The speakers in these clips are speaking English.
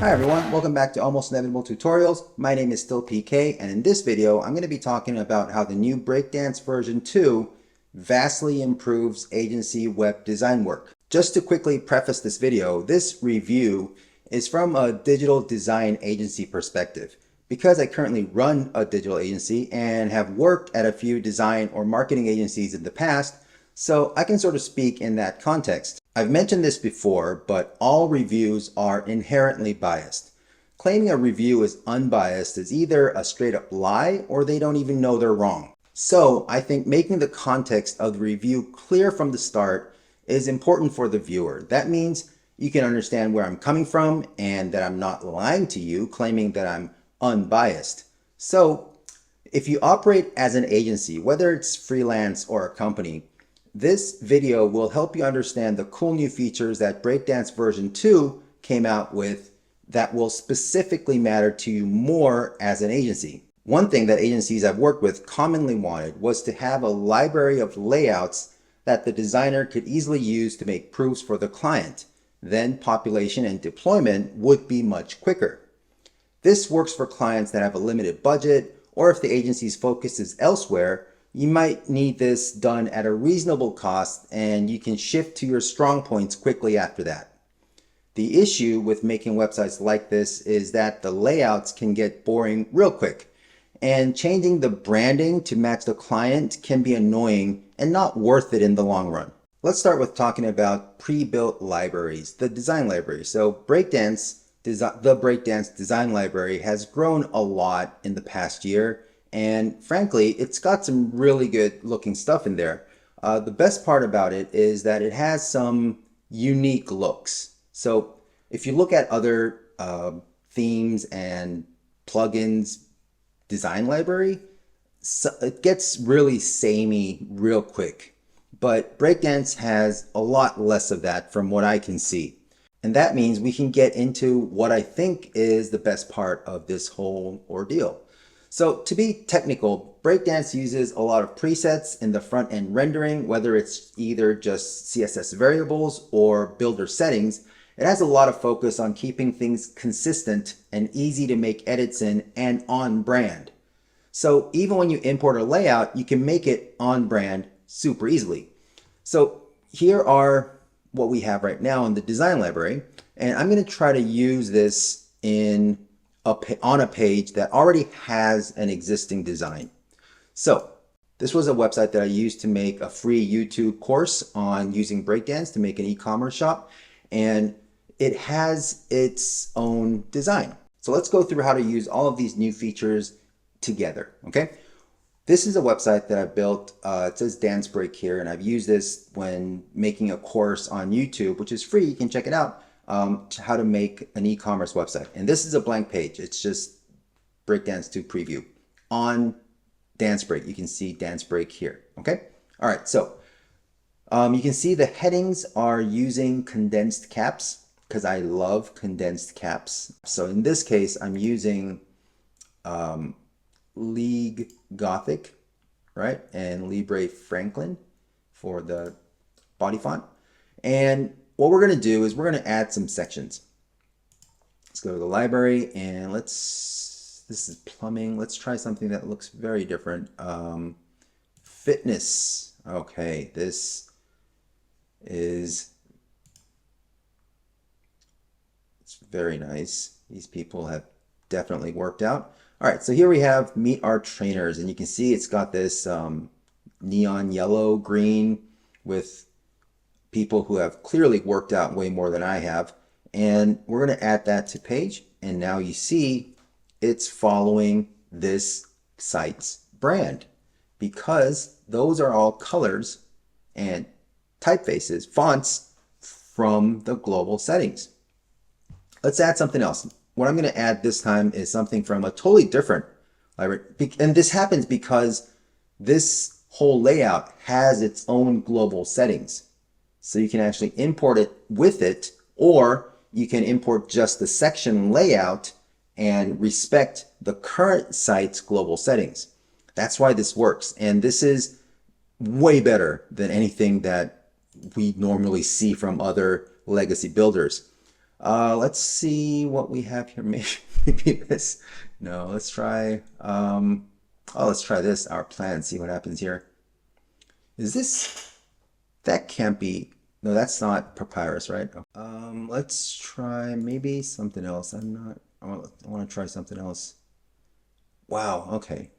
Hi everyone, welcome back to Almost Inevitable Tutorials. My name is still PK, and in this video I'm going to be talking about how the new Breakdance version 2 vastly improves agency web design work. Just to quickly preface this video, this review is from a digital design agency perspective. Because I currently run a digital agency and have worked at a few design or marketing agencies in the past, so I can sort of speak in that context. I've mentioned this before, but all reviews are inherently biased. Claiming a review is unbiased is either a straight up lie or they don't even know they're wrong. So I think making the context of the review clear from the start is important for the viewer. That means you can understand where I'm coming from and that I'm not lying to you, claiming that I'm unbiased. So if you operate as an agency, whether it's freelance or a company, this video will help you understand the cool new features that Breakdance version 2 came out with that will specifically matter to you more as an agency. One thing that agencies I've worked with commonly wanted was to have a library of layouts that the designer could easily use to make proofs for the client. Then population and deployment would be much quicker. This works for clients that have a limited budget, or if the agency's focus is elsewhere, you might need this done at a reasonable cost and you can shift to your strong points quickly after that. The issue with making websites like this is that the layouts can get boring real quick, and changing the branding to match the client can be annoying and not worth it in the long run. Let's start with talking about pre-built libraries, the design library. So the Breakdance design library has grown a lot in the past year. And frankly, it's got some really good looking stuff in there. The best part about it is that it has some unique looks. So if you look at other themes and plugins design library, it gets really samey real quick. But Breakdance has a lot less of that from what I can see. And that means we can get into what I think is the best part of this whole ordeal. So to be technical, Breakdance uses a lot of presets in the front end rendering, whether it's either just CSS variables or builder settings. It has a lot of focus on keeping things consistent and easy to make edits in and on brand. So even when you import a layout, you can make it on brand super easily. So here are what we have right now in the design library, and I'm going to try to use this on a page that already has an existing design. So this was a website that I used to make a free YouTube course on using Breakdance to make an e-commerce shop, and it has its own design. So let's go through how to use all of these new features together, okay? This is a website that I built. It says Dance Break here, and I've used this when making a course on YouTube, which is free. You can check it out. How to make an e-commerce website. And this is a blank page. It's just Breakdance 2 preview. On Dance Break, you can see Dance Break here. Okay. All right. So you can see the headings are using condensed caps because I love condensed caps. So in this case, I'm using League Gothic, right? And Libre Franklin for the body font. And what we're going to do is we're going to add some sections. Let's go to the library and this is plumbing. Let's try something that looks very different. Fitness. Okay, it's very nice. These people have definitely worked out. All right, so here we have Meet Our Trainers, and you can see it's got this neon yellow, green with people who have clearly worked out way more than I have. And we're going to add that to page. And now you see it's following this site's brand because those are all colors and typefaces, fonts from the global settings. Let's add something else. What I'm going to add this time is something from a totally different library. And this happens because this whole layout has its own global settings. So you can actually import it with it, or you can import just the section layout and respect the current site's global settings. That's why this works. And this is way better than anything that we normally see from other legacy builders. Let's see what we have here. Maybe this. No, let's try. Let's try this. Our plan. See what happens here. Is this? That can't be. No, that's not papyrus, right? Let's try maybe something else. I'm not. I want to try something else. Wow. Okay.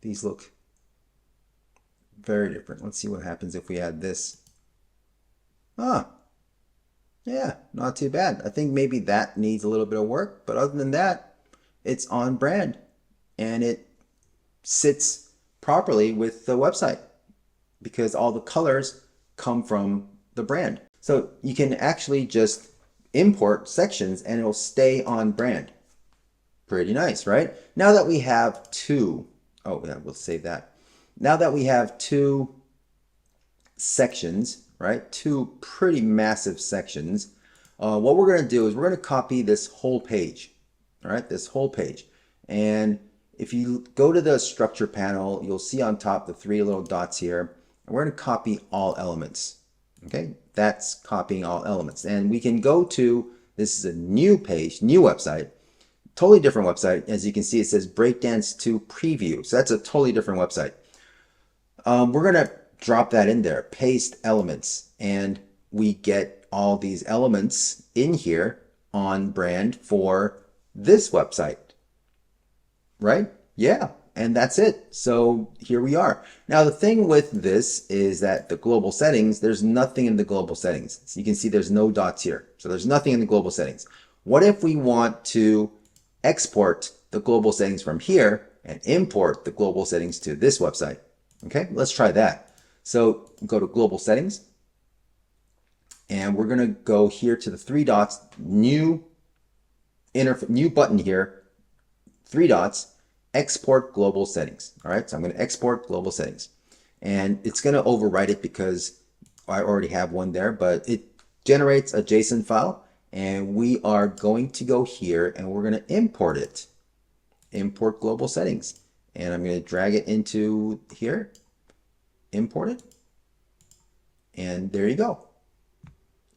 These look very different. Let's see what happens if we add this. Ah, yeah, not too bad. I think maybe that needs a little bit of work, but other than that, it's on brand and it sits properly with the website because all the colors come from the brand. So you can actually just import sections and it'll stay on brand. Pretty nice, right? Now that we have two, oh yeah, we'll save that. Now that we have two sections, right? Two pretty massive sections. What we're going to do is we're going to copy this whole page, all right? This whole page. And if you go to the structure panel, you'll see on top the three little dots here. And we're going to copy all elements, okay? That's copying all elements. And we can go to, this is a new page, new website, totally different website. As you can see, it says Breakdance 2 Preview. So that's a totally different website. We're going to drop that in there, paste elements, and we get all these elements in here on brand for this website, right? Yeah, and that's it. So here we are. Now the thing with this is that the global settings, there's nothing in the global settings. So you can see there's no dots here. So there's nothing in the global settings. What if we want to export the global settings from here and import the global settings to this website? Okay, let's try that. So go to global settings and we're going to go here to the three dots, new button here, three dots, export global settings. All right, so I'm going to export global settings and it's going to overwrite it because I already have one there, but it generates a JSON file and we are going to go here and we're going to import it, import global settings. And I'm going to drag it into here, import it, and there you go.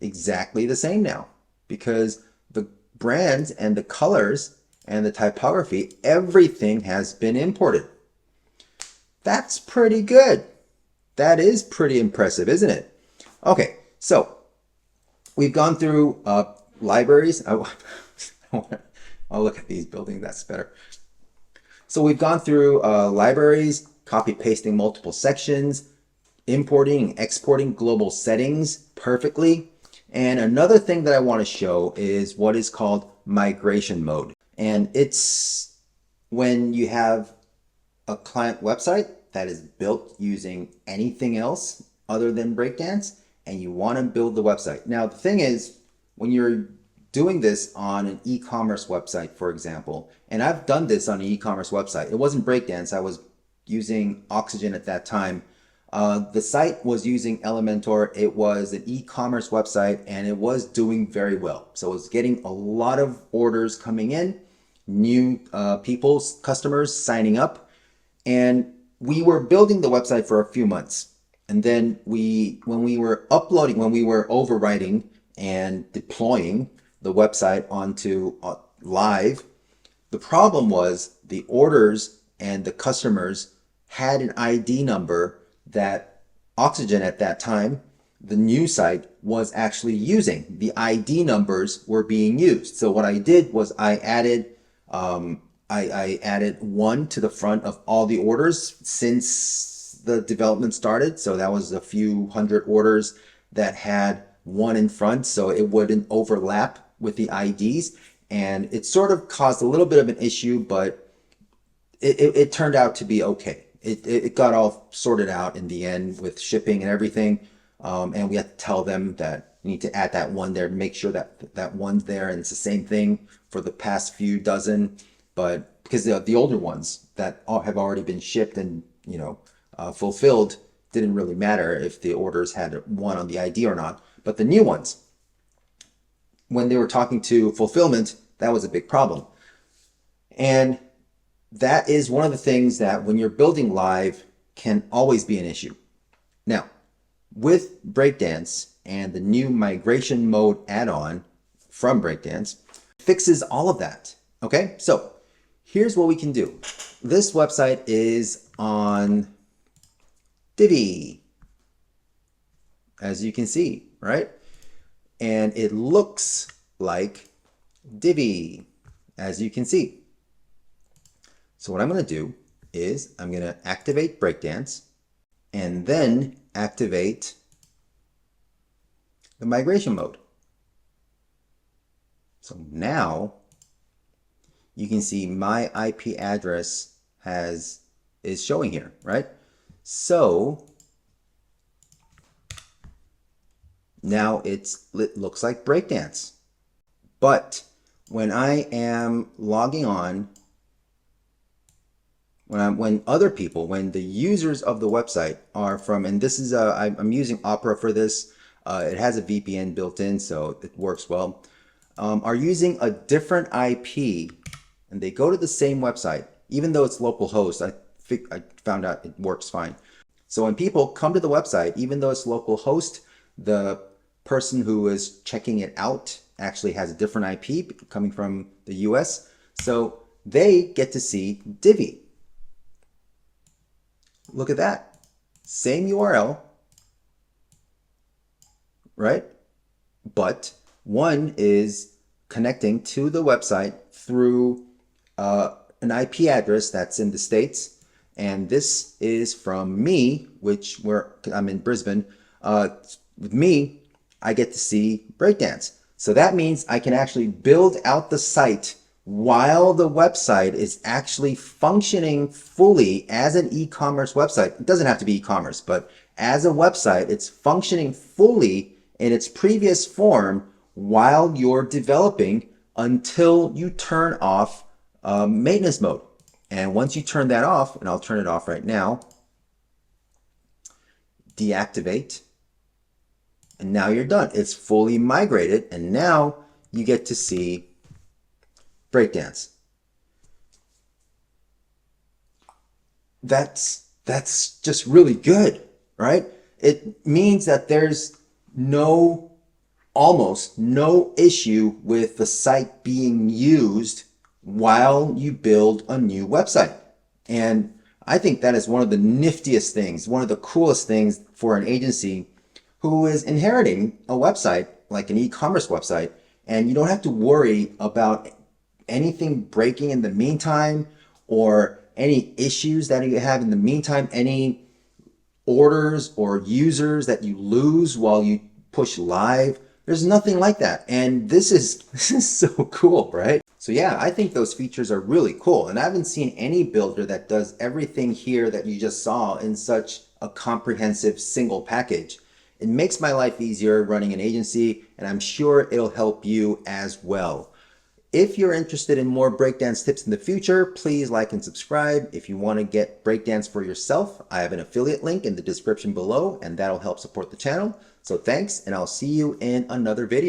Exactly the same now because the brands and the colors and the typography, everything has been imported. That's pretty good. That is pretty impressive, isn't it? Okay, so we've gone through libraries. I'll look at these buildings, that's better. So we've gone through libraries, copy pasting multiple sections, importing and exporting global settings perfectly. And another thing that I want to show is what is called migration mode. And it's when you have a client website that is built using anything else other than Breakdance and you want to build the website. Now the thing is, when you're doing this on an e-commerce website, for example, and I've done this on an e-commerce website. It wasn't Breakdance. I was using Oxygen at that time. The site was using Elementor. It was an e-commerce website and it was doing very well. So it was getting a lot of orders coming in, new customers signing up. And we were building the website for a few months. And then when we were overwriting and deploying the website onto live, the problem was the orders and the customers had an ID number that Oxygen at that time, the new site, was actually using. The ID numbers were being used. So what I did was I added one to the front of all the orders since the development started. So that was a few hundred orders that had one in front, so it wouldn't overlap with the IDs. And it sort of caused a little bit of an issue, but it turned out to be okay. It got all sorted out in the end with shipping and everything. And we had to tell them that you need to add that one there to make sure that that one's there. And it's the same thing for the past few dozen, but because the older ones that have already been shipped and, fulfilled, didn't really matter if the orders had one on the ID or not. But the new ones, when they were talking to fulfillment, that was a big problem. And that is one of the things that when you're building live can always be an issue. Now, with Breakdance and the new migration mode add-on, from Breakdance, fixes all of that. Okay, so here's what we can do. This website is on Divi, as you can see, right? And it looks like Divi, as you can see. So what I'm going to do is I'm going to activate Breakdance and then activate the migration mode. So now you can see my IP address is showing here, right? So now it looks like Breakdance. But when I am logging on, when other people, when the users of the website are from, and this is I'm using Opera for this. It has a VPN built in, so it works well. Are using a different IP, and they go to the same website, even though it's localhost. I found out it works fine. So when people come to the website, even though it's localhost, the person who is checking it out actually has a different IP coming from the US. So they get to see Divi. Look at that. Same URL, right? But one is connecting to the website through an IP address that's in the States. And this is from me, I'm in Brisbane. With me, I get to see Breakdance. So that means I can actually build out the site while the website is actually functioning fully as an e-commerce website. It doesn't have to be e-commerce, but as a website, it's functioning fully in its previous form while you're developing until you turn off maintenance mode. And once you turn that off, and I'll turn it off right now, deactivate, and now you're done. It's fully migrated, and now you get to see Breakdance. That's just really good, right? It means that there's almost no issue with the site being used while you build a new website. And I think that is one of the niftiest things, one of the coolest things for an agency who is inheriting a website, like an e-commerce website, and you don't have to worry about anything breaking in the meantime or any issues that you have in the meantime, any orders or users that you lose while you push live. There's nothing like that. And this is so cool, right? So yeah, I think those features are really cool. And I haven't seen any builder that does everything here that you just saw in such a comprehensive single package. It makes my life easier running an agency, and I'm sure it'll help you as well. If you're interested in more Breakdance tips in the future, please like and subscribe. If you want to get Breakdance for yourself, I have an affiliate link in the description below, and that'll help support the channel. So thanks, and I'll see you in another video.